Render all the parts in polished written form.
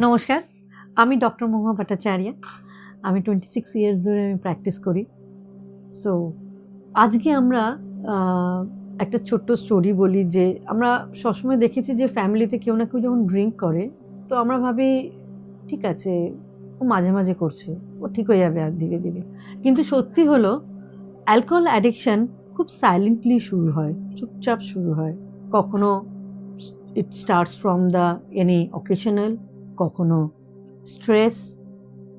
নমস্কার, আমি ডক্টর মহুয়া ভট্টাচার্য। আমি 26 ইয়ার্স ধরে আমি প্র্যাকটিস করি। সো আজকে আমরা একটা ছোট্ট স্টোরি বলি যে আমরা সবসময় দেখেছি যে ফ্যামিলিতে কেউ না কেউ যখন ড্রিঙ্ক করে তো আমরা ভাবি ঠিক আছে, ও মাঝে মাঝে করছে, ও ঠিক হয়ে যাবে আর ধীরে ধীরে। কিন্তু সত্যি হলো অ্যালকোহল অ্যাডিকশন খুব সাইলেন্টলি শুরু হয়, চুপচাপ শুরু হয়। কখনো it starts from the any occasional, কখনো স্ট্রেস,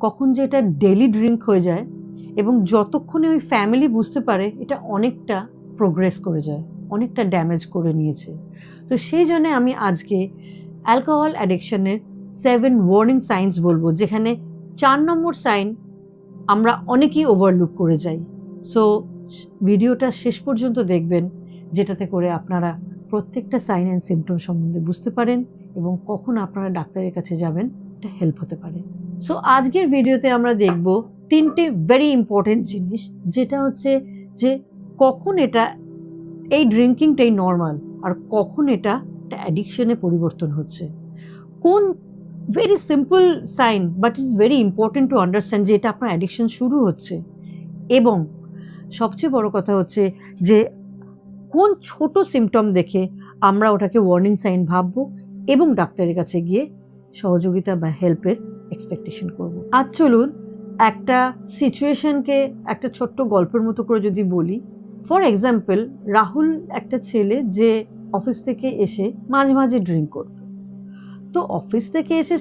কখন যে এটা ডেলি ড্রিঙ্ক হয়ে যায় এবং যতক্ষণে ওই ফ্যামিলি বুঝতে পারে এটা অনেকটা প্রোগ্রেস করে যায়, অনেকটা ড্যামেজ করে নিয়েছে। তো সেই জন্য আমি আজকে অ্যালকোহল অ্যাডিকশনের 7 ওয়ার্নিং সাইন্স বলবো, যেখানে 4 নম্বর সাইন আমরা অনেকেই ওভারলুক করে যাই। সো ভিডিওটা শেষ পর্যন্ত দেখবেন, যেটাতে করে আপনারা প্রত্যেকটা সাইন অ্যান্ড সিমটম সম্বন্ধে বুঝতে পারেন এবং কখন আপনারা ডাক্তারের কাছে যাবেন এটা হেল্প হতে পারে। সো আজকের ভিডিওতে আমরা দেখব 3টে ভেরি ইম্পর্টেন্ট জিনিস, যেটা হচ্ছে যে কখন এটা এই ড্রিঙ্কিংটাই নর্মাল আর কখন এটা একটা অ্যাডিকশনে পরিবর্তন হচ্ছে। কোন very simple sign but is very important to understand যে এটা আপনার অ্যাডিকশন শুরু হচ্ছে, এবং সবচেয়ে বড় কথা হচ্ছে যে কোন ছোট সিমটম দেখে আমরা ওটাকে ওয়ার্নিং সাইন ভাববো এবং ডাক্তারের কাছে গিয়ে সহযোগিতা বা হেল্পের এক্সপেকটেশন করব। আজ চলুন একটা সিচুয়েশনকে একটা ছোট্ট গল্পের মতো করে যদি বলি। ফর এক্সাম্পল, রাহুল একটা ছেলে যে অফিস থেকে এসে মাঝে মাঝে ড্রিঙ্ক করত। তো অফিস থেকে এসে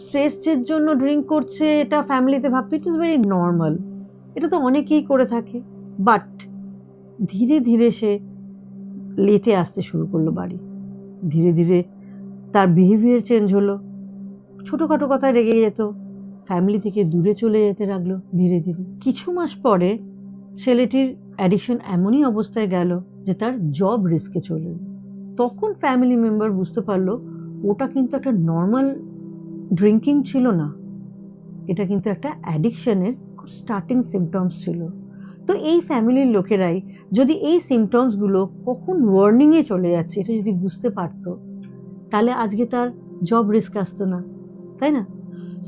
স্ট্রেসের জন্য ড্রিঙ্ক করছে, এটা ফ্যামিলিতে ভাবতো ইট ইজ ভেরি নর্মাল, এটা তো অনেকেই করে থাকে। বাট ধীরে ধীরে সে লেটে আসতে শুরু করলো বাড়ি। ধীরে ধীরে তার বিহেভিয়ার চেঞ্জ হলো, ছোটোখাটো কথায় রেগে যেত, ফ্যামিলি থেকে দূরে চলে যেতে লাগলো ধীরে ধীরে। কিছু মাস পরে ছেলেটির অ্যাডিকশন এমনই অবস্থায় গেল যে তার জব রিস্কে চলে এলো। তখন ফ্যামিলি মেম্বার বুঝতে পারলো ওটা কিন্তু একটা নর্মাল ড্রিঙ্কিং ছিল না, এটা কিন্তু একটা অ্যাডিকশনের খুব স্টার্টিং সিমটমস ছিল। তো এই ফ্যামিলির লোকেরাই যদি এই সিমটমসগুলো কখন ওয়ার্নিংয়ে চলে যাচ্ছে এটা যদি বুঝতে পারতো, তাহলে আজকে তার জব রিস্ক আসতো না, তাই না?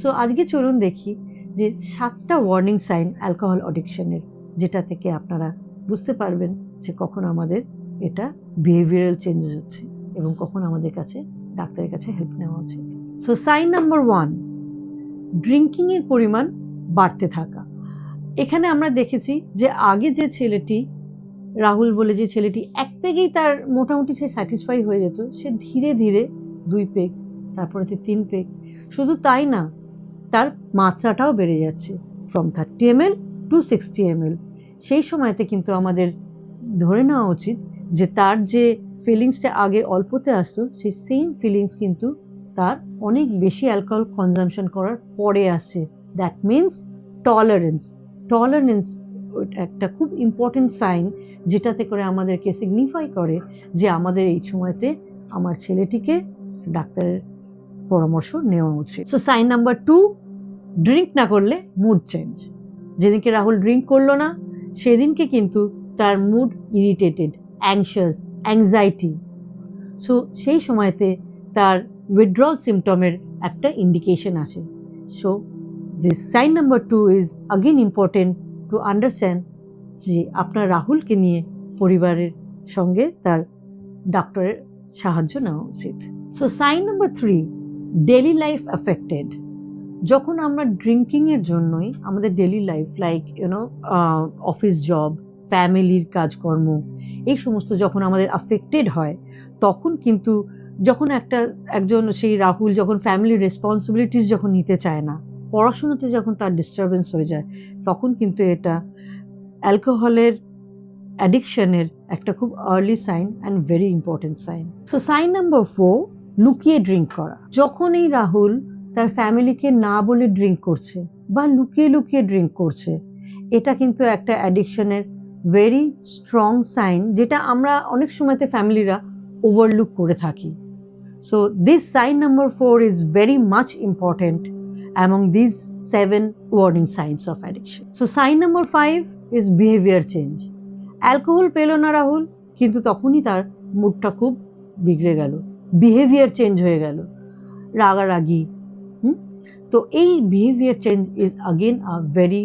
সো আজকে চলুন দেখি যে 7টা ওয়ার্নিং সাইন অ্যালকোহল অ্যাডিকশনের, যেটা থেকে আপনারা বুঝতে পারবেন যে কখন আমাদের এটা বিহেভিয়ারাল চেঞ্জেস হচ্ছে এবং কখন আমাদের কাছে ডাক্তারের কাছে হেল্প নেওয়া উচিত। সো সাইন নাম্বার 1, ড্রিঙ্কিংয়ের পরিমাণ বাড়তে থাকা। এখানে আমরা দেখেছি যে আগে যে ছেলেটি, রাহুল বলে যে ছেলেটি, 1 পেগেই তার মোটামুটি সে স্যাটিসফাই হয়ে যেত, সে ধীরে ধীরে 2 পেগ, তারপরে 3 পেগ। শুধু তাই না, তার মাত্রাটাও বেড়ে যাচ্ছে ফ্রম 30 ml টু 60 ml। সেই সময়তে কিন্তু আমাদের ধরে নেওয়া উচিত যে তার যে ফিলিংসটা আগে অল্পতে আসতো, সেই সেম ফিলিংস কিন্তু তার অনেক বেশি অ্যালকোহল কনজামশন করার পরে আসছে। দ্যাট মিনস টলারেন্স একটা খুব ইম্পর্টেন্ট সাইন, যেটাতে করে আমাদেরকে সিগনিফাই করে যে আমাদের এই সময়তে আমার ছেলেটিকে ডাক্তারের পরামর্শ নেওয়া উচিত। সো সাইন নাম্বার 2, ড্রিঙ্ক না করলে মুড চেঞ্জ। যেদিনকে রাহুল ড্রিঙ্ক করলো না সেদিনকে কিন্তু তার mood irritated, anxious, anxiety. So সেই সময়তে তার উইথড্রল সিমটমের একটা ইন্ডিকেশন আছে। So this sign number 2 is again important to understand যে আপনার রাহুলকে নিয়ে পরিবারের সঙ্গে তার ডাক্তারের সাহায্য নেওয়া উচিত। So sign number 3, daily life affected. যখন আমরা ড্রিঙ্কিংয়ের জন্যই আমাদের daily life like office job, ফ্যামিলির কাজকর্ম, এই সমস্ত যখন আমাদের অ্যাফেক্টেড হয়, তখন কিন্তু যখন একজন সেই রাহুল যখন ফ্যামিলির রেসপন্সিবিলিটিস যখন নিতে চায় না, পড়াশোনাতে যখন তার ডিস্টারবেন্স হয়ে যায়, তখন কিন্তু এটা অ্যালকোহলের অ্যাডিকশনের একটা খুব early sign and very important sign. So sign number 4, লুকিয়ে ড্রিঙ্ক করা। যখন এই রাহুল তার ফ্যামিলিকে না বলে ড্রিঙ্ক করছে বা লুকিয়ে লুকিয়ে ড্রিঙ্ক করছে, এটা কিন্তু একটা অ্যাডিকশনের ভেরি স্ট্রং সাইন, যেটা আমরা অনেক সময়তে ফ্যামিলিরা ওভারলুক করে থাকি। So this sign number 4 is very much important among these 7 warning signs of addiction. So sign number 5 is behavior change. Alcohol পেল না রাহুল, কিন্তু তখনই তার মুডটা খুব বিগড়ে গেল, বিহেভিয়ার চেঞ্জ হয়ে গেল, রাগারাগি, তো এই behaviour change is again a very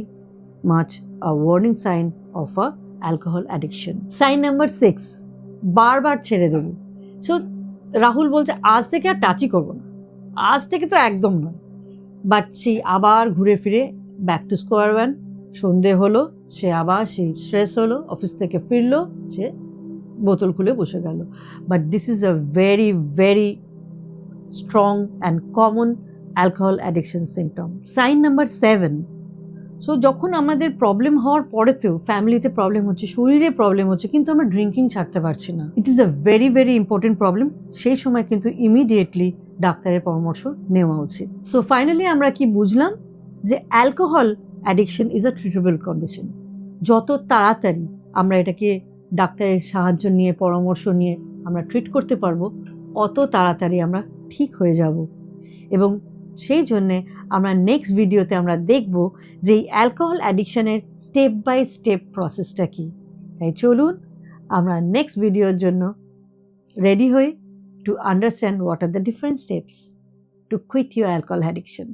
much a warning sign of a alcohol addiction. Sign number 6, বারবার ছেড়ে দেব। সো রাহুল বলছে আজ থেকে আর টাচই করবো না, আজ থেকে তো একদম নয়, বাট সে আবার ঘুরে ফিরে ব্যাক টু স্কোয়ার ওয়ান। সন্ধে হলো, সে আবার সেই স্ট্রেস হলো, অফিস থেকে ফিরলো, সে বোতল খুলে বসে গেল। But this is a very very strong and common alcohol addiction symptom. Sign number 7, so যখন আমাদের প্রবলেম হওয়ার পরেতেও ফ্যামিলিতে প্রবলেম হচ্ছে, শরীরে প্রবলেম হচ্ছে, কিন্তু আমরা ড্রিঙ্কিং ছাড়তে পারছি না, it is a very very important problem. সেই সময় কিন্তু ইমিডিয়েটলি ডাক্তারের পরামর্শ নেওয়া উচিত। সো ফাইনালি আমরা কি বুঝলাম যে alcohol addiction is a treatable condition. যত তাড়াতাড়ি আমরা এটাকে ডাক্তারের সাহায্য নিয়ে পরামর্শ নিয়ে আমরা ট্রিট করতে পারবো, অত তাড়াতাড়ি আমরা ঠিক হয়ে যাব। এবং সেই জন্যে আমরা নেক্সট ভিডিওতে আমরা দেখব যে এই অ্যালকোহল অ্যাডিকশনের স্টেপ বাই স্টেপ প্রসেসটা কী। তাই চলুন আমরা নেক্সট ভিডিওর জন্য রেডি হই to understand what are the different steps to quit your alcohol addiction.